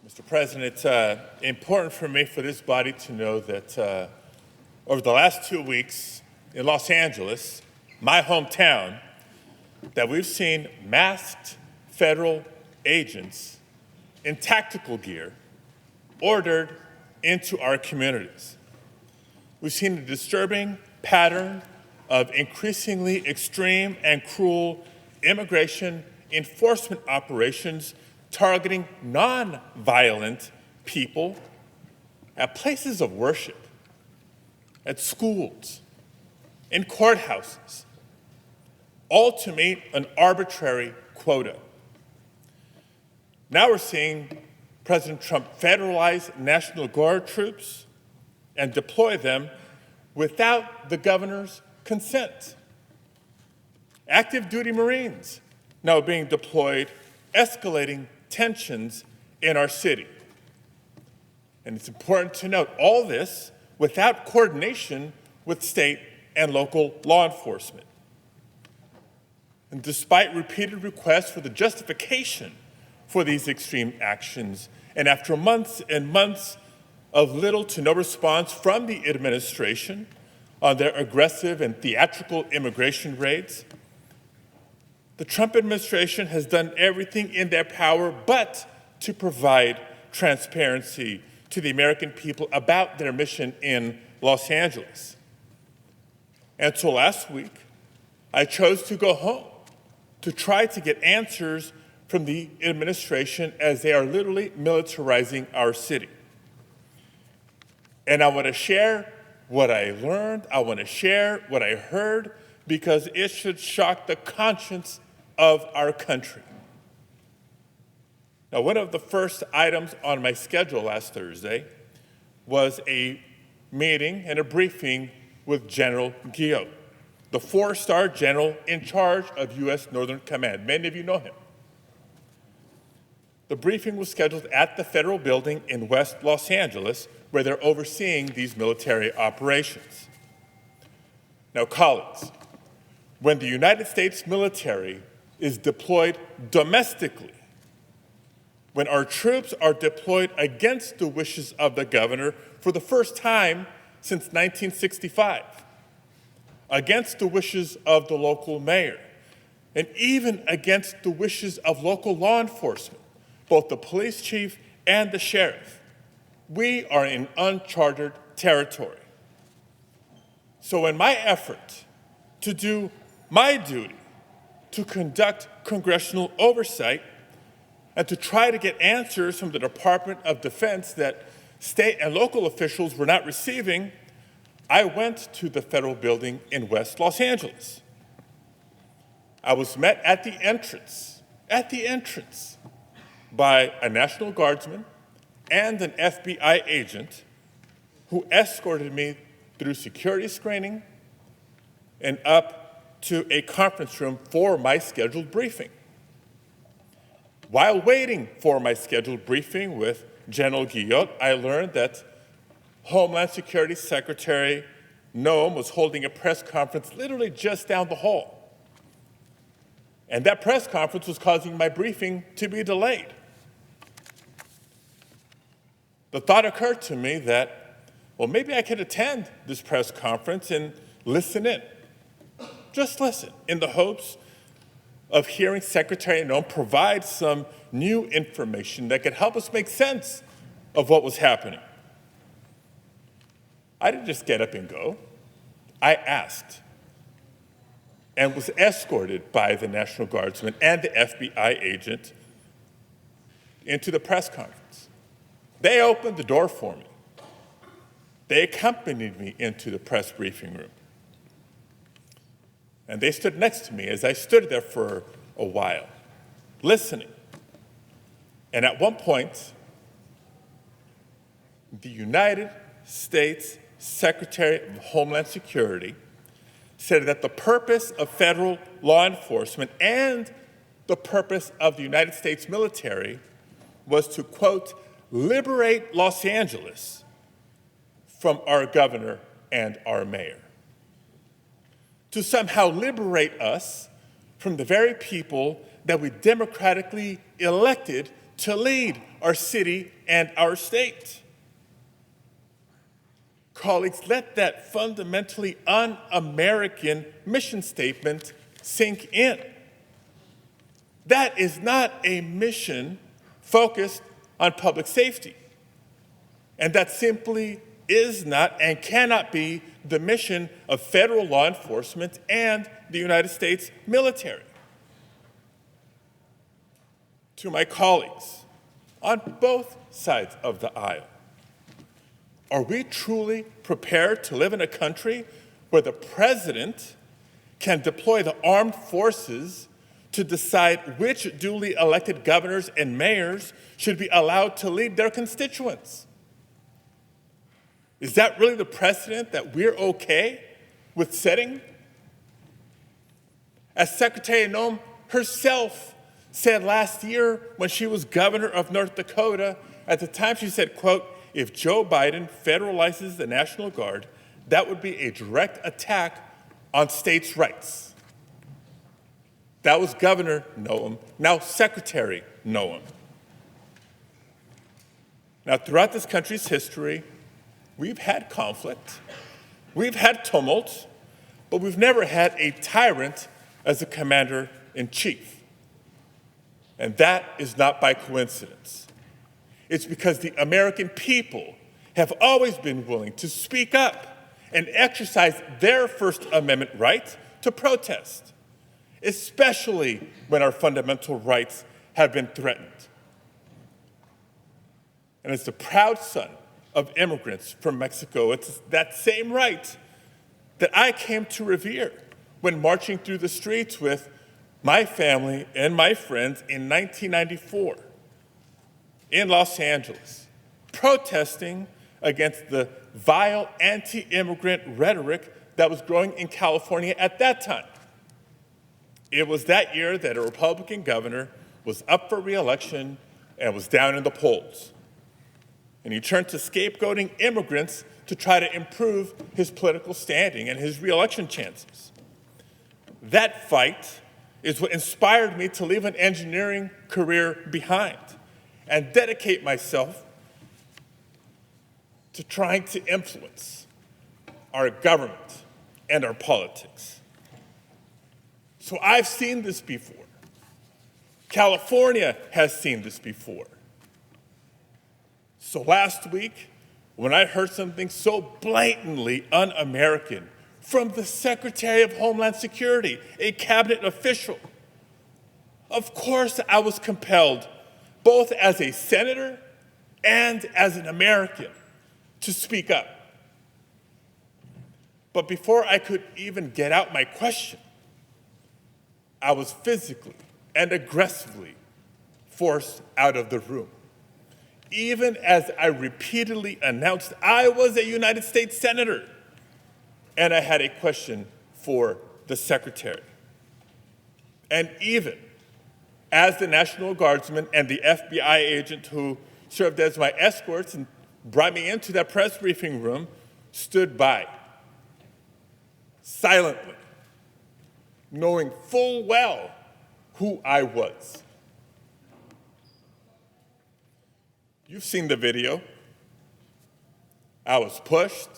Mr. President, it's important for me, for this body, to know that over the last 2 weeks in Los Angeles, my hometown, that we've seen masked federal agents in tactical gear ordered into our communities. We've seen a disturbing pattern of increasingly extreme and cruel immigration enforcement operations targeting non-violent people at places of worship, at schools, in courthouses, all to meet an arbitrary quota. Now we're seeing President Trump federalize National Guard troops and deploy them without the governor's consent. Active duty Marines now being deployed, escalating tensions in our city. And it's important to note all this without coordination with state and local law enforcement. And despite repeated requests for the justification for these extreme actions, and after months and months of little to no response from the administration on their aggressive and theatrical immigration raids, the Trump administration has done everything in their power but to provide transparency to the American people about their mission in Los Angeles. And so last week, I chose to go home to try to get answers from the administration as they are literally militarizing our city. And I want to share what I learned, I want to share what I heard, because it should shock the conscience of our country. Now, one of the first items on my schedule last Thursday was a meeting and a briefing with General Guillot, the four-star general in charge of U.S. Northern Command. Many of you know him. The briefing was scheduled at the federal building in West Los Angeles, where they're overseeing these military operations. Now, colleagues, when the United States military is deployed domestically, when our troops are deployed against the wishes of the governor for the first time since 1965, against the wishes of the local mayor, and even against the wishes of local law enforcement, both the police chief and the sheriff, we are in uncharted territory. So in my effort to do my duty, to conduct congressional oversight, and to try to get answers from the Department of Defense that state and local officials were not receiving, I went to the federal building in West Los Angeles. I was met at the entrance, by a National Guardsman and an FBI agent who escorted me through security screening and up to a conference room for my scheduled briefing. While waiting for my scheduled briefing with General Guillot, I learned that Homeland Security Secretary Noem was holding a press conference literally just down the hall. And that press conference was causing my briefing to be delayed. The thought occurred to me that, well, maybe I could attend this press conference and listen in. Just listen, in the hopes of hearing Secretary Noem provide some new information that could help us make sense of what was happening. I didn't just get up and go. I asked and was escorted by the National Guardsman and the FBI agent into the press conference. They opened the door for me. They accompanied me into the press briefing room. And they stood next to me as I stood there for a while, listening. And at one point, the United States Secretary of Homeland Security said that the purpose of federal law enforcement and the purpose of the United States military was to, quote, liberate Los Angeles from our governor and our mayor. To somehow liberate us from the very people that we democratically elected to lead our city and our state. Colleagues, let that fundamentally un-American mission statement sink in. That is not a mission focused on public safety. And that simply is not and cannot be the mission of federal law enforcement and the United States military. To my colleagues on both sides of the aisle, are we truly prepared to live in a country where the president can deploy the armed forces to decide which duly elected governors and mayors should be allowed to lead their constituents? Is that really the precedent that we're okay with setting? As Secretary Noem herself said last year when she was governor of North Dakota, at the time she said, quote, "If Joe Biden federalizes the National Guard, that would be a direct attack on states' rights." That was Governor Noem, now Secretary Noem. Now, throughout this country's history, we've had conflict, we've had tumult, but we've never had a tyrant as a commander-in-chief. And that is not by coincidence. It's because the American people have always been willing to speak up and exercise their First Amendment right to protest, especially when our fundamental rights have been threatened. And as the proud son of immigrants from Mexico, it's that same right that I came to revere when marching through the streets with my family and my friends in 1994 in Los Angeles, protesting against the vile anti-immigrant rhetoric that was growing in California at that time. It was that year that a Republican governor was up for re-election and was down in the polls. And he turned to scapegoating immigrants to try to improve his political standing and his re-election chances. That fight is what inspired me to leave an engineering career behind and dedicate myself to trying to influence our government and our politics. So I've seen this before. California has seen this before. So last week, when I heard something so blatantly un-American from the Secretary of Homeland Security, a cabinet official, of course I was compelled, both as a senator and as an American, to speak up. But before I could even get out my question, I was physically and aggressively forced out of the room, even as I repeatedly announced I was a United States Senator and I had a question for the Secretary. And even as the National Guardsman and the FBI agent who served as my escorts and brought me into that press briefing room stood by, silently, knowing full well who I was. You've seen the video. I was pushed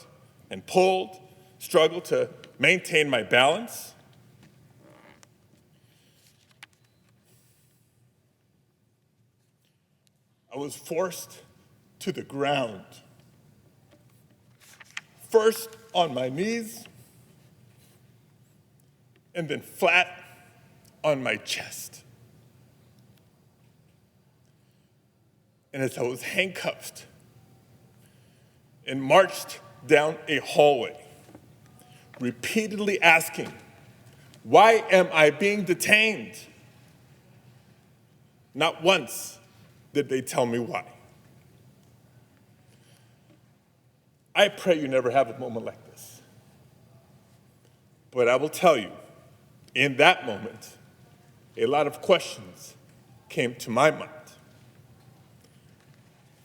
and pulled, struggled to maintain my balance. I was forced to the ground, first on my knees, and then flat on my chest. And as I was handcuffed and marched down a hallway, repeatedly asking, why am I being detained? Not once did they tell me why. I pray you never have a moment like this. But I will tell you, in that moment, a lot of questions came to my mind.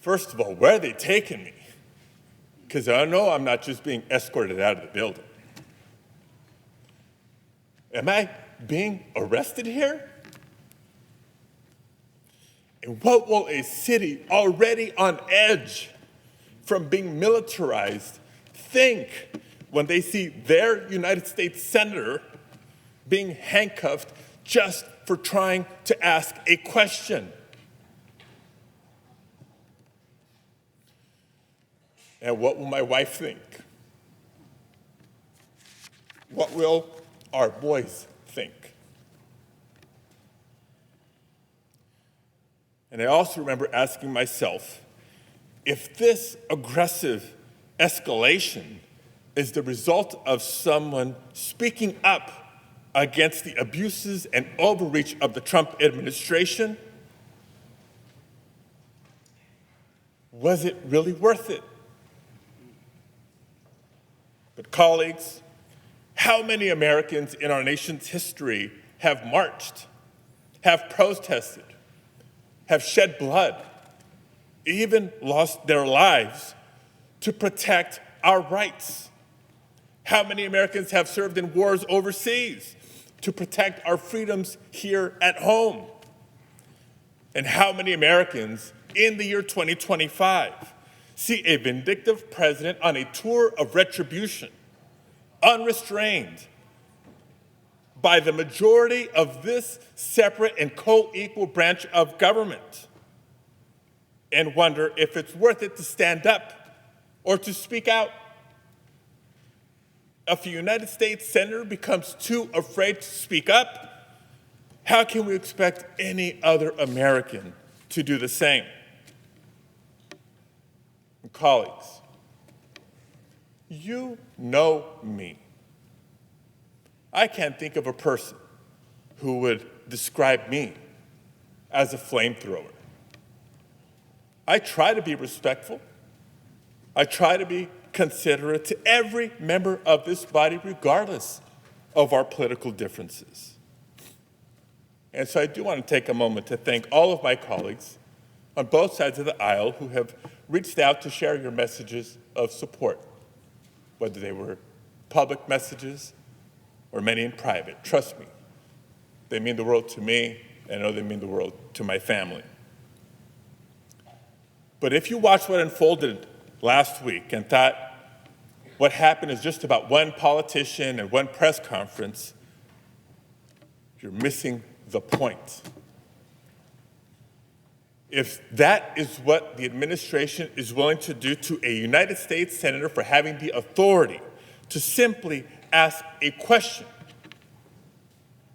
First of all, where are they taking me? Because I know I'm not just being escorted out of the building. Am I being arrested here? And what will a city already on edge from being militarized think when they see their United States senator being handcuffed just for trying to ask a question? And what will my wife think? What will our boys think? And I also remember asking myself, if this aggressive escalation is the result of someone speaking up against the abuses and overreach of the Trump administration, was it really worth it? But colleagues, how many Americans in our nation's history have marched, have protested, have shed blood, even lost their lives to protect our rights? How many Americans have served in wars overseas to protect our freedoms here at home? And how many Americans in the year 2025 see a vindictive president on a tour of retribution, unrestrained by the majority of this separate and co-equal branch of government, and wonder if it's worth it to stand up or to speak out? If a United States senator becomes too afraid to speak up, how can we expect any other American to do the same? And colleagues, you know me. I can't think of a person who would describe me as a flamethrower. I try to be respectful. I try to be considerate to every member of this body, regardless of our political differences. And so I do want to take a moment to thank all of my colleagues on both sides of the aisle who have reached out to share your messages of support, whether they were public messages or many in private. Trust me, they mean the world to me, and I know they mean the world to my family. But if you watched what unfolded last week and thought what happened is just about one politician and one press conference, you're missing the point. If that is what the administration is willing to do to a United States senator for having the authority to simply ask a question,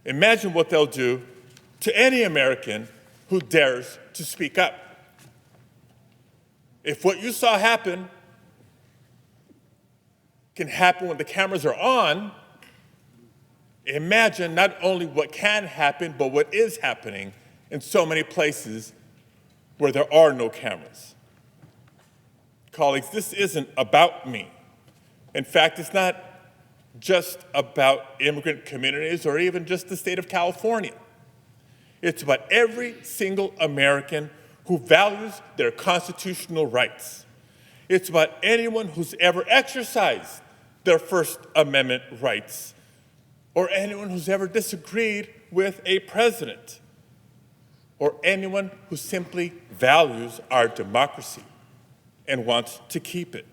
imagine what they'll do to any American who dares to speak up. If what you saw happen can happen when the cameras are on, imagine not only what can happen, but what is happening in so many places where there are no cameras. Colleagues, this isn't about me. In fact, it's not just about immigrant communities or even just the state of California. It's about every single American who values their constitutional rights. It's about anyone who's ever exercised their First Amendment rights, or anyone who's ever disagreed with a president, or anyone who simply values our democracy and wants to keep it.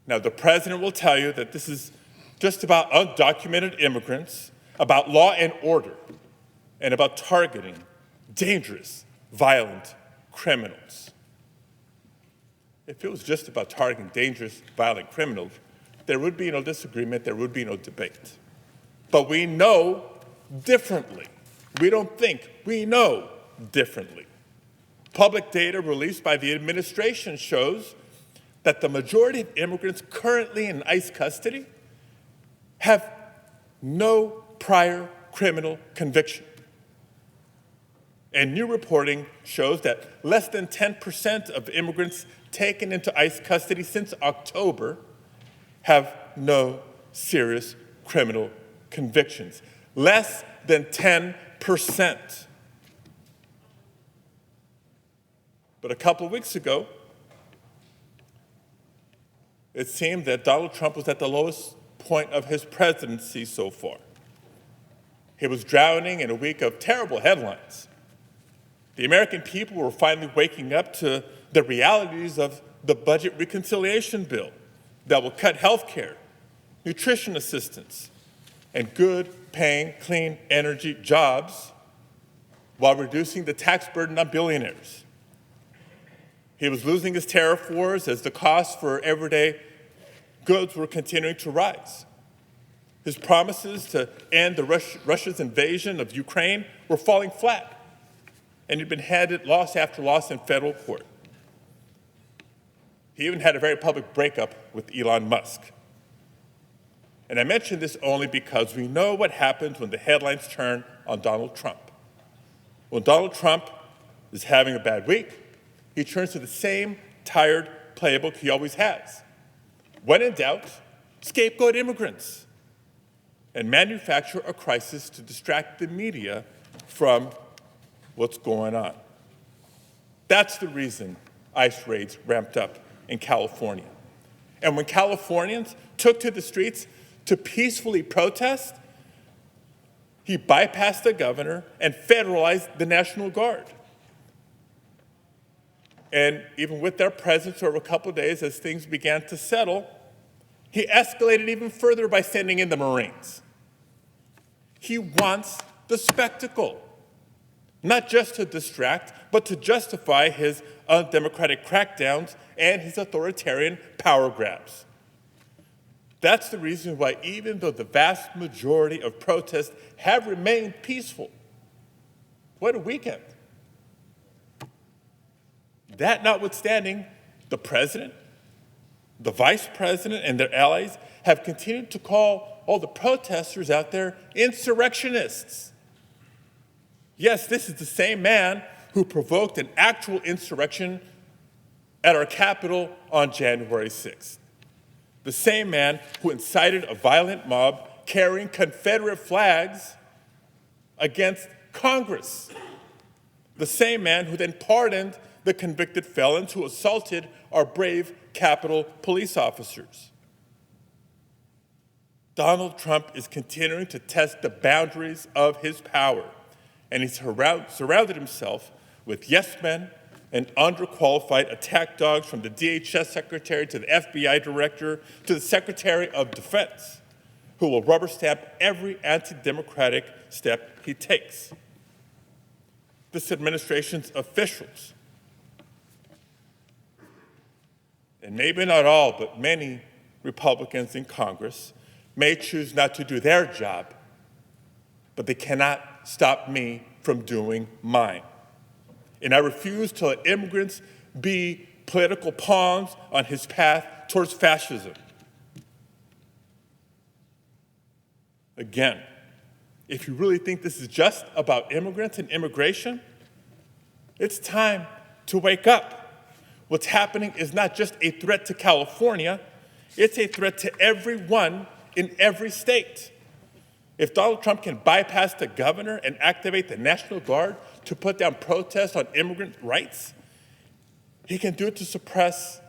Now, the president will tell you that this is just about undocumented immigrants, about law and order, and about targeting dangerous, violent criminals. If it was just about targeting dangerous, violent criminals, there would be no disagreement, there would be no debate. But we know differently. We don't think, we know differently. Public data released by the administration shows that the majority of immigrants currently in ICE custody have no prior criminal conviction. And new reporting shows that less than 10% of immigrants taken into ICE custody since October have no serious criminal convictions. Less than 10%. But a couple weeks ago, it seemed that Donald Trump was at the lowest point of his presidency so far. He was drowning in a week of terrible headlines. The American people were finally waking up to the realities of the budget reconciliation bill that will cut health care, nutrition assistance, and good-paying, clean energy jobs while reducing the tax burden on billionaires. He was losing his tariff wars as the costs for everyday goods were continuing to rise. His promises to end Russia's invasion of Ukraine were falling flat, and he'd been handed loss after loss in federal court. He even had a very public breakup with Elon Musk. And I mention this only because we know what happens when the headlines turn on Donald Trump. When Donald Trump is having a bad week, he turns to the same tired playbook he always has. When in doubt, scapegoat immigrants and manufacture a crisis to distract the media from what's going on. That's the reason ICE raids ramped up in California. And when Californians took to the streets to peacefully protest, he bypassed the governor and federalized the National Guard. And even with their presence over a couple of days, as things began to settle, he escalated even further by sending in the Marines. He wants the spectacle, not just to distract, but to justify his undemocratic crackdowns and his authoritarian power grabs. That's the reason why, even though the vast majority of protests have remained peaceful, what a weekend. That notwithstanding, the president, the vice president, and their allies have continued to call all the protesters out there insurrectionists. Yes, this is the same man who provoked an actual insurrection at our Capitol on January 6th. The same man who incited a violent mob carrying Confederate flags against Congress. The same man who then pardoned the convicted felons who assaulted our brave Capitol police officers. Donald Trump is continuing to test the boundaries of his power, and he's surrounded himself with yes men and underqualified attack dogs, from the DHS secretary to the FBI director to the Secretary of Defense, who will rubber stamp every anti-democratic step he takes. This administration's officials, and maybe not all, but many Republicans in Congress, may choose not to do their job, but they cannot stop me from doing mine. And I refuse to let immigrants be political pawns on his path towards fascism. Again, if you really think this is just about immigrants and immigration, it's time to wake up. What's happening is not just a threat to California, it's a threat to everyone in every state. If Donald Trump can bypass the governor and activate the National Guard to put down protests on immigrant rights, he can do it to suppress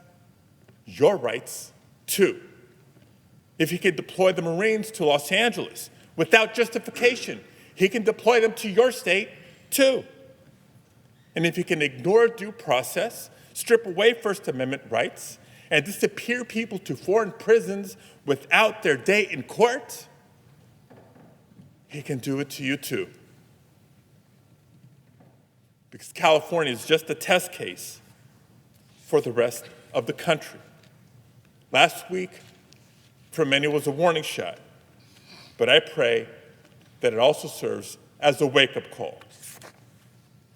your rights too. If he can deploy the Marines to Los Angeles without justification, he can deploy them to your state too. And if he can ignore due process, strip away First Amendment rights, and disappear people to foreign prisons without their day in court, he can do it to you too. Because California is just a test case for the rest of the country. Last week, for many, was a warning shot, but I pray that it also serves as a wake-up call.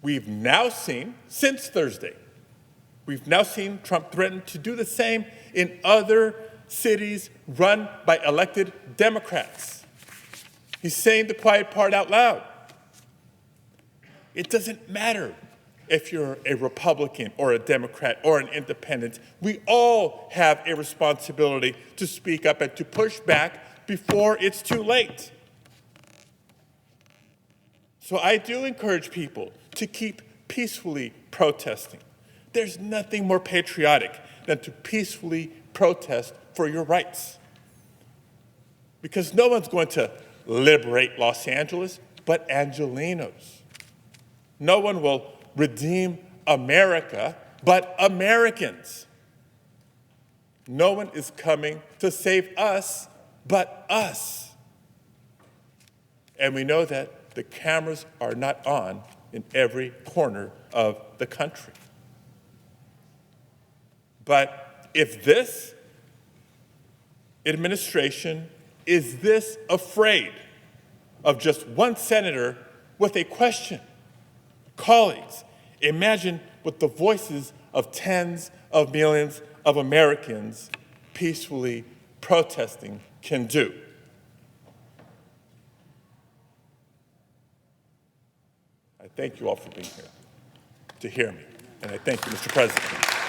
We've now seen, since Thursday, Trump threaten to do the same in other cities run by elected Democrats. He's saying the quiet part out loud. It doesn't matter if you're a Republican or a Democrat or an independent. We all have a responsibility to speak up and to push back before it's too late. So I do encourage people to keep peacefully protesting. There's nothing more patriotic than to peacefully protest for your rights. Because no one's going to liberate Los Angeles but Angelenos. No one will redeem America, but Americans. No one is coming to save us but us. And we know that the cameras are not on in every corner of the country. But if this administration is this afraid of just one senator with a question, colleagues, imagine what the voices of tens of millions of Americans peacefully protesting can do. I thank you all for being here to hear me, and I thank you, Mr. President.